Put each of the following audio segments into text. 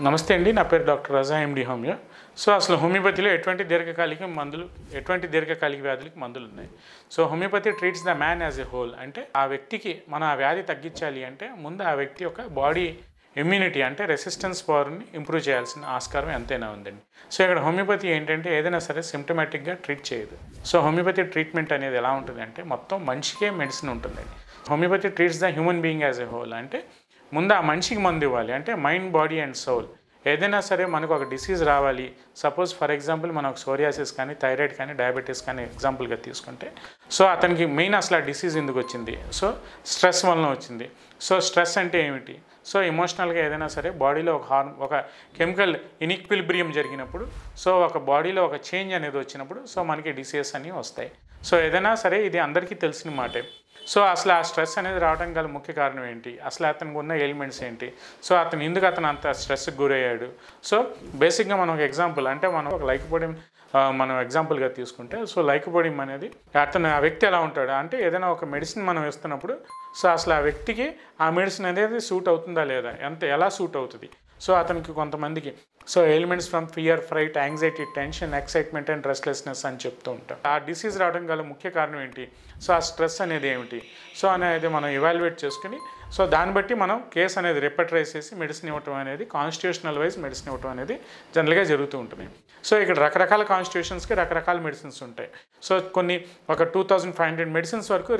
నమస్తే అండి. నా పేరు డాక్టర్ రజా ఎండి హోమియో. సో అసలు హోమియోపతిలో ఎటువంటి దీర్ఘకాలిక వ్యాధులకి మందులు ఉన్నాయి. So homeopathy treats the man as a whole. అంటే ఆ వ్యక్తికి మనం ఆ వ్యాధి తగ్గించాలి అంటే ముందు ఆ వ్యక్తి యొక్క బాడీ ఇమ్యూనిటీ అంటే రెసిస్టెన్స్ పవర్ని ఇంప్రూవ్ చేయాల్సిన ఆస్కారం ఎంతైనా ఉందండి. సో ఇక్కడ హోమియోపతి ఏంటంటే ఏదైనా సరే సిమ్టమాటిక్గా ట్రీట్ చేయదు. సో హోమియోపతి ట్రీట్మెంట్ అనేది ఎలా ఉంటుంది అంటే మొత్తం మనిషికే మెడిసిన్ ఉంటుందండి. Homeopathy treats the human being as a whole. అంటే ముందు ఆ మనిషికి మందు ఇవ్వాలి. అంటే మైండ్, బాడీ అండ్ సోల్. ఏదైనా సరే మనకు ఒక డిసీజ్ రావాలి, సపోజ్ ఫర్ ఎగ్జాంపుల్ మనకు సోరియాసిస్ కానీ, థైరాయిడ్ కానీ, డయాబెటీస్ కానీ ఎగ్జాంపుల్గా తీసుకుంటే, సో అతనికి మెయిన్ అసలు ఆ డిసీజ్ ఎందుకు వచ్చింది? సో స్ట్రెస్ వలన వచ్చింది. సో స్ట్రెస్ అంటే ఏమిటి? సో ఎమోషనల్గా ఏదైనా సరే బాడీలో ఒక కెమికల్ ఇన్ఈక్విలిబ్రియం జరిగినప్పుడు, సో ఒక బాడీలో ఒక చేంజ్ అనేది వచ్చినప్పుడు సో మనకి డిసీజెస్ అన్నీ వస్తాయి. సో ఏదైనా సరే ఇది అందరికీ తెలిసిన మాటే. సో అసలు ఆ స్ట్రెస్ అనేది రావడానికి గల ముఖ్య కారణం ఏంటి? అసలు అతనికి ఉన్న ఎలిమెంట్స్ ఏంటి? సో ఎందుకు అతను అంత స్ట్రెస్కి గురయ్యాడు? సో బేసిక్గా మనం ఒక ఎగ్జాంపుల్ అంటే మనం ఒక లైకోపోడియం మనం ఎగ్జాంపుల్గా తీసుకుంటే, సో లైకోపోడియం అనేది ఆ వ్యక్తి ఎలా ఉంటాడు అంటే ఏదైనా ఒక మెడిసిన్ మనం ఇస్తున్నప్పుడు సో అసలు ఆ వ్యక్తికి ఆ మెడిసిన్ అనేది సూట్ అవుతుందా లేదా, ఎలా సూట్ అవుతుంది? సో అతనికి కొంతమందికి so elements from fear, fright, anxiety, tension, excitement and restlessness అని చెప్తూ ఉంటాం. ఆ డిసీజ్ రావడం గల ముఖ్య కారణం ఏంటి? సో ఆ స్ట్రెస్ అనేది ఏమిటి? సో అనేది మనం ఎవాల్యుయేట్ చేసుకుని సో దాన్ని బట్టి మనం కేసు అనేది రిపర్టరైజ్ చేసి మెడిసిన్ ఇవ్వటం అనేది కాన్స్టిట్యూషనల్ వైజ్ మెడిసిన్ ఇవ్వటం అనేది జనరల్గా జరుగుతూ ఉంటుంది. సో ఇక్కడ రకరకాల కాన్స్టిట్యూషన్స్కి రకరకాల మెడిసిన్స్ ఉంటాయి. సో కొన్ని ఒక 2500 మెడిసిన్స్ వరకు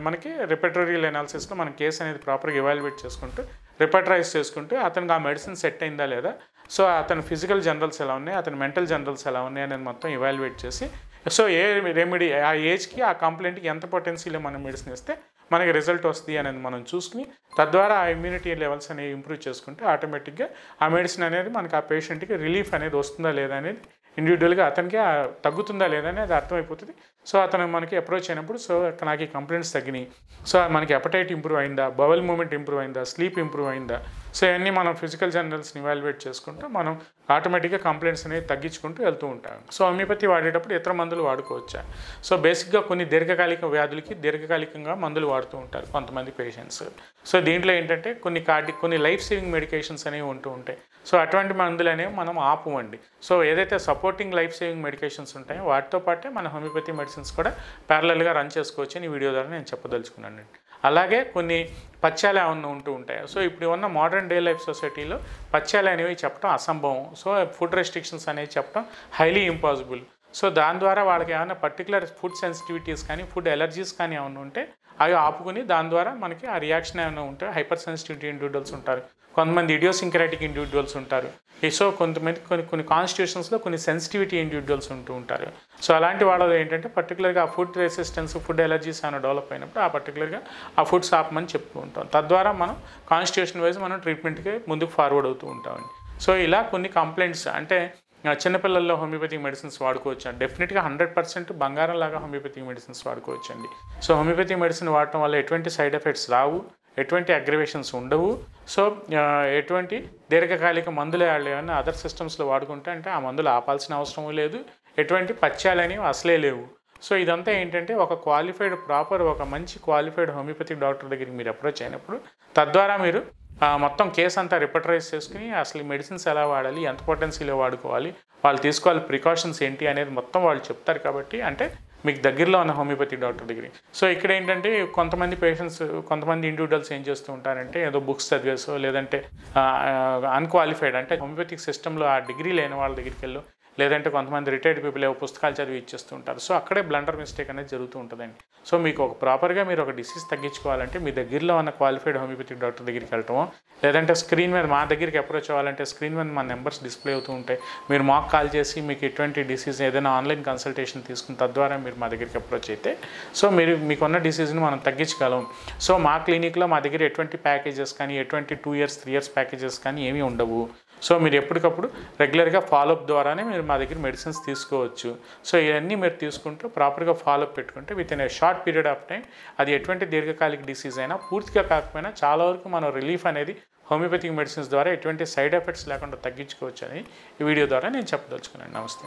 మనకి రిపర్టరీ అనాలిసిస్లో మనం కేసు అనేది ప్రాపర్గా ఎవాల్యుయేట్ చేసుకుంటూ రిపర్టరైజ్ చేసుకుంటూ అతనికి ఆ మెడిసిన్ సెట్ అయిందా లేదా, సో అతని ఫిజికల్ జనరల్స్ ఎలా ఉన్నాయి, అతని మెంటల్ జనరల్స్ ఎలా ఉన్నాయి అనేది మొత్తం ఎవాల్యుయేట్ చేసి సో ఏ రెమెడీ ఆ ఏజ్కి ఆ కంప్లైంట్కి ఎంత పొటెన్షియల్ మనం మెడిసిన్ ఇస్తే మనకి రిజల్ట్ వస్తుంది అనేది మనం చూసుకుని తద్వారా ఆ ఇమ్యూనిటీ లెవెల్స్ అనేవి ఇంప్రూవ్ చేసుకుంటే ఆటోమేటిక్గా ఆ మెడిసిన్ అనేది మనకి ఆ పేషెంట్కి రిలీఫ్ అనేది వస్తుందా లేదా అనేది ఇండివిజువల్గా అతనికి తగ్గుతుందా లేదా అనేది అర్థమైపోతుంది. సో అతను మనకి అప్రోచ్ అయినప్పుడు సో నాకు ఈ కంప్లైంట్స్ తగ్గినాయి, సో మనకి ఎపటైట్ ఇంప్రూవ్ అయిందా, బవల్ మూమెంట్ ఇంప్రూవ్ అయిందా, స్లీప్ ఇంప్రూవ్ అయిందా, సో ఇవన్నీ మనం ఫిజికల్ జనరల్స్ని ఇవాల్యుయేట్ చేసుకుంటూ మనం ఆటోమేటిక్గా కంప్లైంట్స్ అనేవి తగ్గించుకుంటూ వెళ్తూ ఉంటాం. సో హోమియోపతి వాడేటప్పుడు ఇతర మందులు వాడుకోవచ్చా? సో బేసిక్గా కొన్ని దీర్ఘకాలిక వ్యాధులకి దీర్ఘకాలికంగా మందులు వాడుతూ ఉంటారు కొంతమంది పేషెంట్స్. సో దీంట్లో ఏంటంటే కొన్ని లైఫ్ సేవింగ్ మెడికేషన్స్ అనేవి ఉంటూ ఉంటాయి. సో అటువంటి మందులు అనేవి మనం ఆపమండి. సో ఏదైతే సపోర్టింగ్ లైఫ్ సేవింగ్ మెడికేషన్స్ ఉంటాయో వాటితో పాటే మన హోమియోపతి మెడిసిన్స్ కూడా ప్యారలల్గా రన్ చేసుకోవచ్చు అని ఈ వీడియో ద్వారా నేను చెప్పదలుచుకున్నాను. అలాగే కొన్ని పథ్యాలు ఏమన్నా ఉంటూ ఉంటాయి. సో ఇప్పుడు ఉన్న మోడర్న్ డే లైఫ్ సొసైటీలో పథ్యాలు అనేవి చెప్పడం అసంభవం. సో ఫుడ్ రెస్ట్రిక్షన్స్ అనేవి చెప్పడం హైలీ ఇంపాసిబుల్. సో దాని ద్వారా వాళ్ళకి ఏమైనా పర్టికులర్ ఫుడ్ సెన్సిటివిటీస్ కానీ ఫుడ్ ఎలర్జీస్ కానీ ఏమైనా ఉంటే అవి ఆపుకుని దాని ద్వారా మనకి ఆ రియాక్షన్ ఏమైనా ఉంటే హైపర్ సెన్సిటివిటీ ఇండివిజువల్స్ ఉంటారు, కొంతమంది ఇడియోసింక్రాటిక్ ఇండివిజువల్స్ ఉంటారు. సో కొంతమంది కొన్ని కాన్స్టిట్యూషన్స్లో కొన్ని సెన్సిటివిటీ ఇండివిజువల్స్ ఉంటూ ఉంటారు. సో అలాంటి వాళ్ళది ఏంటంటే పర్టికులర్గా ఆ ఫుడ్ రెసిస్టెన్స్, ఫుడ్ ఎలర్జీస్ ఏమైనా డెవలప్ అయినప్పుడు ఆ పర్టికులర్గా ఆ ఫుడ్స్ ఆపమని చెప్తూ ఉంటాం. తద్వారా మనం కాన్స్టిట్యూషన్ వైజ్ మనం ట్రీట్మెంట్కి ముందుకు ఫార్వర్డ్ అవుతూ ఉంటామండి. సో ఇలా కొన్ని కంప్లైంట్స్ అంటే చిన్నపిల్లల్లో హోమియోపతిక్ మెడిసిన్స్ వాడుకోవచ్చు. డెఫినెట్గా 100% బంగారం లాగా హోమియోపతిక్ మెడిసిన్స్ వాడుకోవచ్చు అండి. సో హోమియోపతిక్ మెడిసిన్ వాడటం వల్ల ఎటువంటి సైడ్ ఎఫెక్ట్స్ రావు, ఎటువంటి అగ్రివేషన్స్ ఉండవు. సో ఎటువంటి దీర్ఘకాలిక మందులు ఏమైనా అదర్ సిస్టమ్స్లో వాడుకుంటే అంటే ఆ మందులు ఆపాల్సిన అవసరం లేదు, ఎటువంటి పథ్యాలు అనేవి అసలే లేవు. సో ఇదంతా ఏంటంటే ఒక మంచి క్వాలిఫైడ్ హోమియోపతిక్ డాక్టర్ దగ్గరికి మీరు అప్రోచ్ అయినప్పుడు తద్వారా మీరు మొత్తం కేసు అంతా రిపర్టరైజ్ చేసుకుని అసలు మెడిసిన్స్ ఎలా వాడాలి, ఎంత పొటెన్షియల్లో వాడుకోవాలి, వాళ్ళు తీసుకోవాలి ప్రికాషన్స్ ఏంటి అనేది మొత్తం వాళ్ళు చెప్తారు. కాబట్టి అంటే మీకు దగ్గరలో ఉన్న హోమియోపతిక్ డాక్టర్ దగ్గరికి. సో ఇక్కడ ఏంటంటే కొంతమంది ఇండివిజువల్స్ ఏం చేస్తూ ఉంటారంటే ఏదో బుక్స్ చదివేసో లేదంటే అన్క్వాలిఫైడ్ అంటే హోమియోపతిక్ సిస్టంలో ఆ డిగ్రీ లేని వాళ్ళ దగ్గరికి వెళ్ళు, లేదంటే కొంతమంది రిటైర్డ్ పీపుల్ ఏవో పుస్తకాలు చదివి ఇచ్చేస్తూ ఉంటారు. సో అక్కడే బ్లండర్ మిస్టేక్ అనేది జరుగుతూ ఉంటుందండి. సో మీకు ప్రాపర్గా మీరు ఒక డిసీజ్ తగ్గించుకోవాలంటే మీ దగ్గరలో ఉన్న క్వాలిఫైడ్ హోమియోపతిక్ డాక్టర్ దగ్గరికి వెళ్ళటమో లేదంటే స్క్రీన్ మీద మా దగ్గరికి అప్రోచ్ అవ్వాలంటే స్క్రీన్ మీద మా నెంబర్స్ డిస్ప్లే అవుతూ ఉంటాయి. మీరు మాకు కాల్ చేసి మీకు ఎటువంటి డిసీజ్ ఏదైనా ఆన్లైన్ కన్సల్టేషన్ తీసుకుని తద్వారా మీరు మా దగ్గరికి అప్రోచ్ అయితే సో మీకున్న డిసీజ్ని మనం తగ్గించగలం. సో మా క్లినిక్లో మా దగ్గర ఎటువంటి ప్యాకేజెస్ కానీ ఎటువంటి 2 years 3 years ప్యాకేజెస్ కానీ ఏమీ ఉండవు. సో మీరు ఎప్పటికప్పుడు రెగ్యులర్గా ఫాలోఅప్ ద్వారానే మీరు మా దగ్గర మెడిసిన్స్ తీసుకోవచ్చు. సో ఇవన్నీ మీరు తీసుకుంటూ ప్రాపర్గా ఫాలోఅప్ పెట్టుకుంటే with in a short period of time అది ఎటువంటి దీర్ఘకాలిక డిసీజ్ అయినా పూర్తిగా కాకపోయినా చాలా వరకు మనం రిలీఫ్ అనేది హోమియోపతిక్ మెడిసిన్స్ ద్వారా ఎటువంటి సైడ్ ఎఫెక్ట్స్ లేకుండా తగ్గించుకోవచ్చు అని ఈ వీడియో ద్వారా నేను చెప్పదలుచుకున్నాను. నమస్తే.